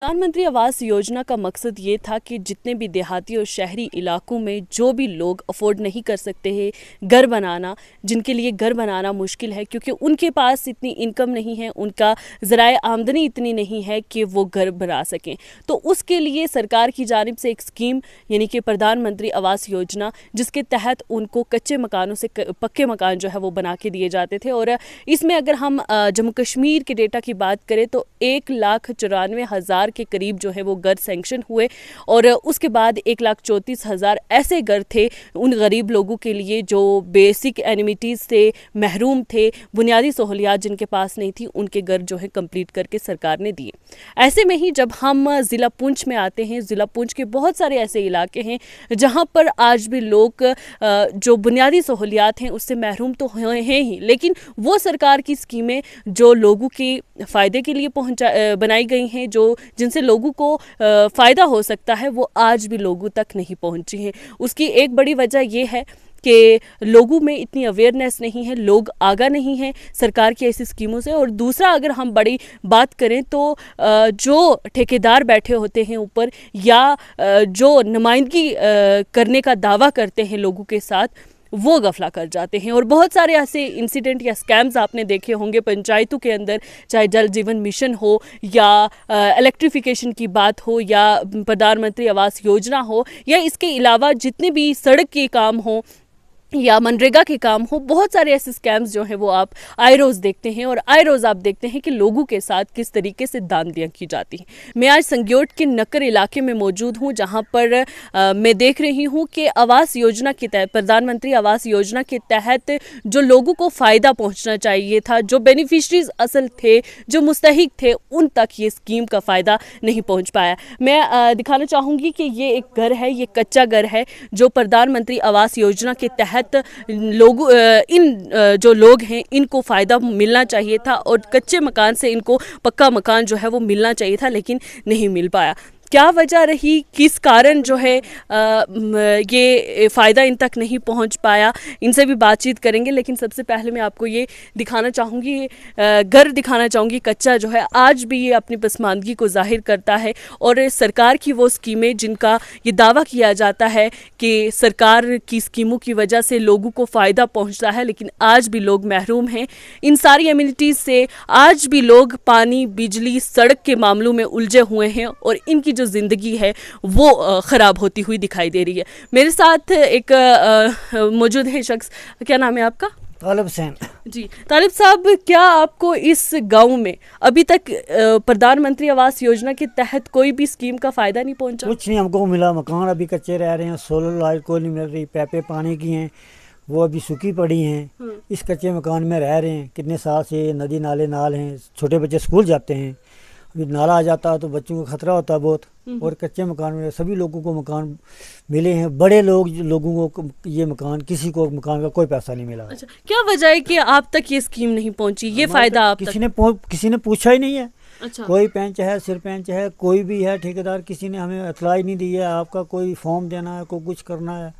प्रधानमंत्री आवास योजना का मकसद ये था कि जितने भी देहाती और शहरी इलाकों में जो भी लोग अफोर्ड नहीं कर सकते हैं घर बनाना, जिनके लिए घर बनाना मुश्किल है क्योंकि उनके पास इतनी इनकम नहीं है, उनका ज़राए आमदनी इतनी नहीं है कि वो घर बना सकें, तो उसके लिए सरकार की जानिब से एक स्कीम यानी कि प्रधानमंत्री आवास योजना, जिसके तहत उनको कच्चे मकानों से पक्के मकान जो है वो बना के दिए जाते थे। और इसमें अगर हम जम्मू कश्मीर के डेटा की बात करें तो 1,94,000 के करीब जो है वो घर सैंक्शन हुए और उसके बाद 1,34,000 ऐसे घर थे उन गरीब लोगों के लिए जो बेसिक एनिमिटीज़ से महरूम थे, बुनियादी सहूलियात जिनके पास नहीं थी, उनके घर जो है कंप्लीट करके सरकार ने दिए। ऐसे में ही जब हम ज़िला पुंछ में आते हैं, ज़िला पुंछ के बहुत सारे ऐसे इलाके हैं जहाँ पर आज भी लोग जो बुनियादी सहूलियात हैं उससे महरूम तो हैं ही, लेकिन वो सरकार की स्कीमें जो लोगों के फ़ायदे के लिए बनाई गई हैं, जो जिनसे लोगों को फ़ायदा हो सकता है, वो आज भी लोगों तक नहीं पहुंची हैं। उसकी एक बड़ी वजह ये है कि लोगों में इतनी अवेयरनेस नहीं है, लोग आगाह नहीं हैं सरकार की ऐसी स्कीमों से। और दूसरा, अगर हम बड़ी बात करें तो जो ठेकेदार बैठे होते हैं ऊपर या जो नुमाइंदगी करने का दावा करते हैं लोगों के साथ, वो गफला कर जाते हैं। और बहुत सारे ऐसे इंसिडेंट या स्कैम्स आपने देखे होंगे पंचायतों के अंदर, चाहे जल जीवन मिशन हो या इलेक्ट्रिफिकेशन की बात हो या प्रधानमंत्री आवास योजना हो या इसके अलावा जितने भी सड़क के काम हो या मनरेगा के काम हो, बहुत सारे ऐसे स्कैम्स जो हैं वो आप आए रोज़ देखते हैं और आए रोज़ आप देखते हैं कि लोगों के साथ किस तरीके से दांधियाँ की जाती हैं। मैं आज संज्ञोट के नक्कर इलाके में मौजूद हूँ जहाँ पर मैं देख रही हूँ कि आवास योजना के तहत, प्रधानमंत्री आवास योजना के तहत जो लोगों को फ़ायदा पहुँचना चाहिए था, जो बेनिफिशरीज असल थे, जो मुस्तहिक थे, उन तक ये स्कीम का फ़ायदा नहीं पहुँच पाया। मैं दिखाना चाहूँगी कि ये एक घर है, ये कच्चा घर है जो प्रधानमंत्री आवास योजना के तहत लोग जो लोग हैं इनको फ़ायदा मिलना चाहिए था और कच्चे मकान से इनको पक्का मकान जो है वो मिलना चाहिए था, लेकिन नहीं मिल पाया। क्या वजह रही, किस कारण जो है ये फ़ायदा इन तक नहीं पहुंच पाया, इनसे भी बातचीत करेंगे। लेकिन सबसे पहले मैं आपको ये दिखाना चाहूँगी, घर दिखाना चाहूँगी कच्चा जो है, आज भी ये अपनी पसमानदगी को जाहिर करता है और सरकार की वो स्कीमें जिनका ये दावा किया जाता है कि सरकार की स्कीमों की वजह से लोगों को फ़ायदा पहुँचता है, लेकिन आज भी लोग महरूम हैं इन सारी एमिनिटीज़ से। आज भी लोग पानी, बिजली, सड़क के मामलों में उलझे हुए हैं और इनकी जो ज़िंदगी है वो ख़राब होती हुई दिखाई दे रही है। मेरे साथ एक मौजूद है शख्स, क्या नाम है आपका? तालिब हुसैन जी। तालिब साहब, क्या आपको इस गांव में अभी तक प्रधानमंत्री आवास योजना के तहत कोई भी स्कीम का फ़ायदा नहीं पहुंचा? कुछ नहीं हमको मिला, मकान अभी कच्चे रह रहे हैं, सोलर लाइट कोई नहीं मिल रही, पैपे पानी की हैं वो अभी सूखी पड़ी हैं, इस कच्चे मकान में रह रहे हैं। कितने साल से नदी नाले नाल हैं, छोटे बच्चे स्कूल जाते हैं, अभी नाला आ जाता है तो बच्चों को खतरा होता है बहुत। और कच्चे मकान में सभी लोगों को मकान मिले हैं, बड़े लोगों को ये मकान, किसी को मकान का कोई पैसा नहीं मिला। अच्छा, क्या वजह है कि आप तक ये स्कीम नहीं पहुंची, ये फ़ायदा आप किसी ने पूछा ही नहीं है। अच्छा। कोई पंच है, सरपंच है, कोई भी है, ठेकेदार, किसी ने हमें इतला ही नहीं दी है आपका कोई फॉर्म देना है, कोई कुछ करना है,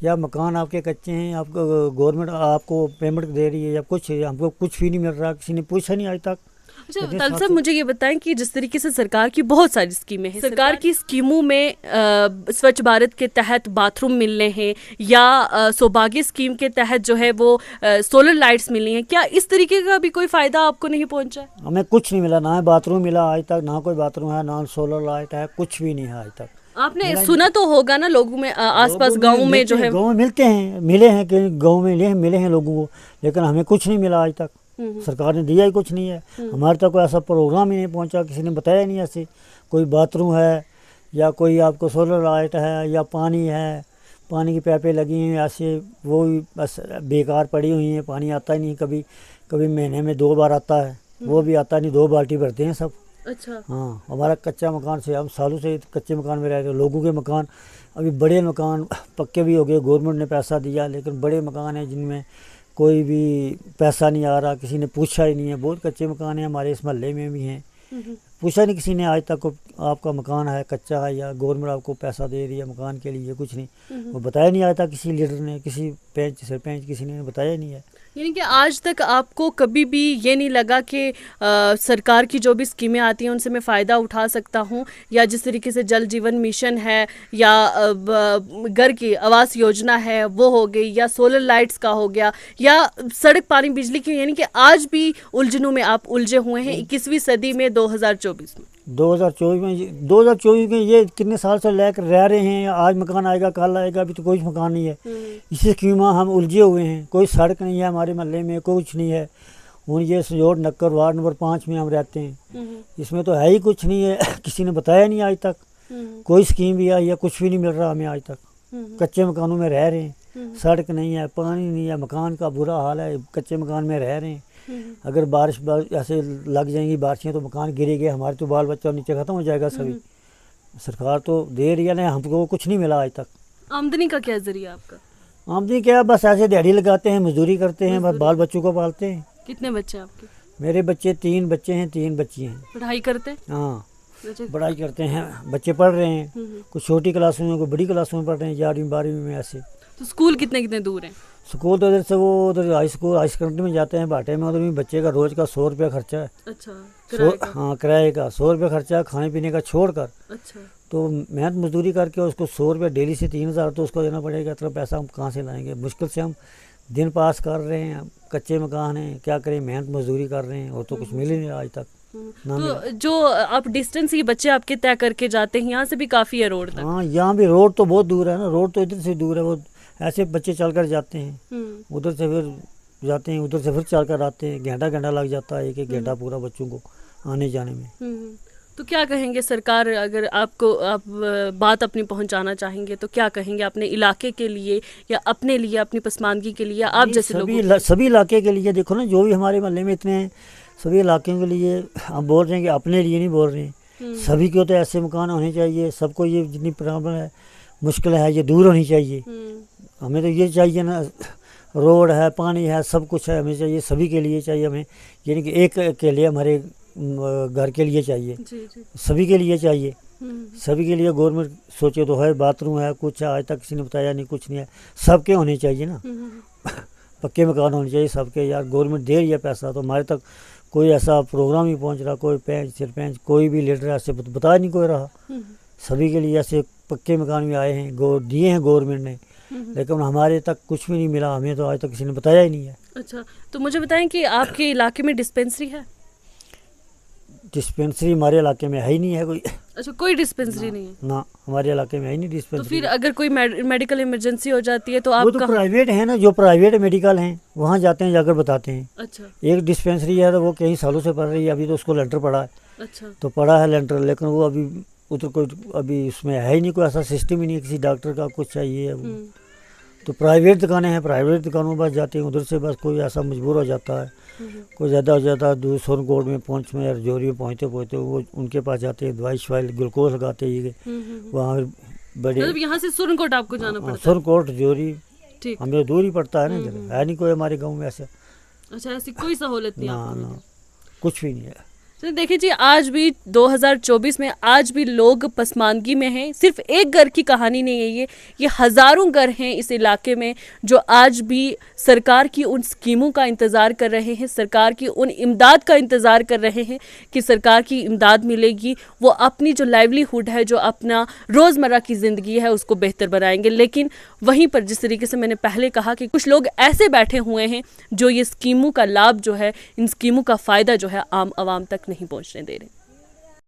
या मकान आपके कच्चे हैं, आपको गवर्नमेंट आपको पेमेंट दे रही है या कुछ, हमको कुछ भी नहीं मिल रहा, किसी ने पूछा नहीं आज तक। अच्छा तालिब साहब, मुझे ये बताएं कि जिस तरीके से सरकार की बहुत सारी स्कीमें हैं, सरकार की स्कीमों में स्वच्छ भारत के तहत बाथरूम मिलने हैं या सौभाग्य स्कीम के तहत जो है वो सोलर लाइट्स मिली हैं, क्या इस तरीके का भी कोई फ़ायदा आपको नहीं पहुंचा? हमें कुछ नहीं मिला, ना बाथरूम मिला आज तक, ना कोई बाथरूम है, ना सोलर लाइट है, कुछ भी नहीं है आज तक। आपने सुना तो होगा ना लोगों में, आसपास गाँव में जो है, गाँव में मिलते हैं, मिले हैं कि गाँव में मिले हैं लोगों को, लेकिन हमें कुछ नहीं मिला आज तक। सरकार ने दिया ही कुछ नहीं है, हमारे तक कोई ऐसा प्रोग्राम ही नहीं पहुंचा, किसी ने बताया नहीं ऐसे कोई बाथरूम है या कोई आपको सोलर लाइट है या पानी है, पानी की पाइपें लगी हैं ऐसे, वो बस बेकार पड़ी हुई हैं, पानी आता ही नहीं, कभी कभी महीने में 2 बार आता है, वो भी आता नहीं, 2 बाल्टी भरते हैं सब। अच्छा। हाँ, हमारा कच्चा मकान से, हम सालों से कच्चे मकान में रहते हैं, लोगों के मकान अभी बड़े मकान पक्के भी हो गए, गवर्नमेंट ने पैसा दिया, लेकिन बड़े मकान हैं जिनमें कोई भी पैसा नहीं आ रहा, किसी ने पूछा ही नहीं है। बहुत कच्चे मकान हैं हमारे इस मोहल्ले में भी हैं, पूछा नहीं किसी ने आज तक आपका मकान है कच्चा है या गवर्नमेंट आपको पैसा दे रही है मकान के लिए, कुछ नहीं, वो बताया नहीं आज तक किसी लीडर ने, किसी पंच सरपंच किसी ने बताया नहीं है। यानी कि आज तक आपको कभी भी ये नहीं लगा कि सरकार की जो भी स्कीमें आती हैं उनसे मैं फ़ायदा उठा सकता हूँ, या जिस तरीके से जल जीवन मिशन है या घर की आवास योजना है वो हो गई, या सोलर लाइट्स का हो गया, या सड़क पानी बिजली की, यानी कि आज भी उलझनों में आप उलझे हुए हैं 21वीं सदी में 2024 में? 2024 में ये कितने साल से लेकर रह रहे हैं, आज मकान आएगा कल आएगा, अभी तो कोई मकान नहीं है। इसी स्कीम हम उलझे हुए हैं, कोई सड़क नहीं है हमारे मोहल्ले में, कुछ नहीं है। और ये सजोड़ नक्कर वार्ड नंबर 5 में हम रहते हैं, इसमें तो है ही कुछ नहीं है। किसी ने बताया नहीं आज तक, कोई स्कीम भी आई है, कुछ भी नहीं मिल रहा हमें आज तक। कच्चे मकानों में रह रहे हैं, सड़क नहीं है, पानी नहीं है, मकान का बुरा हाल है, कच्चे मकान में रह रहे हैं। अगर बारिश ऐसे लग जाएंगी बारिशें तो मकान गिरेंगे, हमारे तो बाल बच्चा नीचे ख़त्म हो जाएगा सभी। सरकार तो दे रही है ना, हमको कुछ नहीं मिला आज तक। आमदनी का क्या जरिया आपका? आमदनी क्या, बस ऐसे दिहाड़ी लगाते हैं, मजदूरी करते हैं, बस बाल बच्चों को पालते हैं। कितने बच्चे आपके? मेरे बच्चे 3 बच्चे हैं, 3 बच्ची हैं। पढ़ाई करते हैं? हाँ, पढ़ाई करते हैं, बच्चे पढ़ रहे हैं, कुछ छोटी क्लासों में, कोई बड़ी क्लासों में पढ़ रहे हैं, 11वीं 12वीं में ऐसे। तो स्कूल कितने कितने दूर हैं? स्कूल तो इधर से वो उधर हाई सेकेंडरी में जाते हैं बाटे में, उधर भी बच्चे का रोज का 100 रुपया खर्चा है। अच्छा, हाँ किराए का 100 रुपया खर्चा है, खाने पीने का छोड़कर। अच्छा, तो मेहनत मजदूरी करके उसको 100 रुपया डेली से 3000 तो उसको देना पड़ेगा। इतना पैसा हम कहाँ से लाएंगे? मुश्किल से हम दिन पास कर रहे हैं, कच्चे मकान हैं, क्या करें, मेहनत मजदूरी कर रहे हैं और तो कुछ मिल ही नहीं आज तक। तो जो आप डिस्टेंस ये बच्चे आपके तय करके जाते हैं, यहाँ से भी काफ़ी है रोड तक? हाँ, यहाँ भी रोड तो बहुत दूर है ना, रोड तो इधर से दूर है, वो ऐसे बच्चे चल कर जाते हैं, उधर से फिर जाते हैं, उधर से फिर चल कर आते हैं, घंटा लग जाता है, एक घंटा पूरा बच्चों को आने जाने में। तो क्या कहेंगे सरकार, अगर आप बात अपनी पहुंचाना चाहेंगे तो क्या कहेंगे अपने इलाके के लिए या अपने लिए, अपनी पसमानगी के लिए, आप जैसे सभी इलाके के लिए? देखो ना, जो भी हमारे मोहल्ले में इतने हैं, सभी इलाकों के लिए हम बोल रहे हैं कि अपने लिए नहीं बोल रहे हैं। सभी को तो ऐसे मकान होने चाहिए, सबको ये जितनी प्रॉब्लम है, मुश्किल है, ये दूर होनी चाहिए। हमें तो ये चाहिए ना, रोड है, पानी है, सब कुछ है, हमें चाहिए, सभी के लिए चाहिए हमें, यानी कि एक के लिए हमारे घर के लिए चाहिए, सभी के लिए चाहिए। सभी के लिए गवर्नमेंट सोचे तो है, बाथरूम है, कुछ है, आज तक किसी ने बताया नहीं, कुछ नहीं है, सबके होने चाहिए ना। पक्के मकान होने चाहिए सबके। यार गवर्नमेंट दे रही है पैसा, तो हमारे तक कोई ऐसा प्रोग्राम नहीं पहुंच रहा, कोई पंच सरपंच कोई भी लीडर ऐसे बता नहीं कोई रहा। सभी के लिए ऐसे पक्के मकान भी आए हैं, दिए हैं गवर्नमेंट ने, लेकिन हमारे तक कुछ भी नहीं मिला, हमें तो आज तक किसी ने बताया ही नहीं है। अच्छा, तो मुझे बताएं कि आपके इलाके में डिस्पेंसरी है? डिस्पेंसरी हमारे इलाके में है ही नहीं है कोई। अच्छा, कोई डिस्पेंसरी नहीं है ना, हमारे इलाके में है ही नहीं डिस्पेंसरी। तो फिर अगर कोई मेडिकल इमरजेंसी हो जाती है तो आप? वो तो प्राइवेट है ना, जो प्राइवेट मेडिकल हैं वहाँ जाते हैं, जाकर बताते हैं। अच्छा, एक डिस्पेंसरी है तो वो कई सालों से पड़ रही है, अभी तो उसको लेंटर पड़ा है। अच्छा, तो पड़ा है लेंटर, लेकिन वो अभी उधर कोई अभी उसमें है ही नहीं, कोई ऐसा सिस्टम ही नहीं, किसी डॉक्टर का कुछ चाहिए। तो प्राइवेट दुकानें हैं, प्राइवेट दुकानों में बस जाते हैं, उधर से बस कोई ऐसा मजबूर हो जाता है, कोई ज़्यादा हो जाता है, दूर सोनकोट में पहुँच में या रजौरी में पहुँचते वो उनके पास जाते हैं, दवाई शवाई ग्लूकोज लगाते हैं, वहाँ बड़े। मतलब यहाँ से सोनकोट आपको जाना पड़ता है? सोनकोट रजौरी हमें दूर ही पड़ता है ना, है नहीं कोई हमारे गाँव में ऐसे। अच्छा, ऐसी कोई सहूलत नहीं? ना, कुछ भी नहीं है। तो देखिए जी, आज भी 2024 में आज भी लोग पसमानगी में हैं। सिर्फ एक घर की कहानी नहीं है ये हज़ारों घर हैं इस इलाके में जो आज भी सरकार की उन स्कीमों का इंतज़ार कर रहे हैं, सरकार की उन इमदाद का इंतज़ार कर रहे हैं कि सरकार की इमदाद मिलेगी, वो अपनी जो लाइवलीहुड है, जो अपना रोज़मर्रा की ज़िंदगी है, उसको बेहतर बनाएंगे। लेकिन वहीं पर जिस तरीके से मैंने पहले कहा कि कुछ लोग ऐसे बैठे हुए हैं जो ये स्कीमों का लाभ जो है, इन स्कीमों का फ़ायदा जो है आम आवाम तक नहीं पहुंचने दे रहे।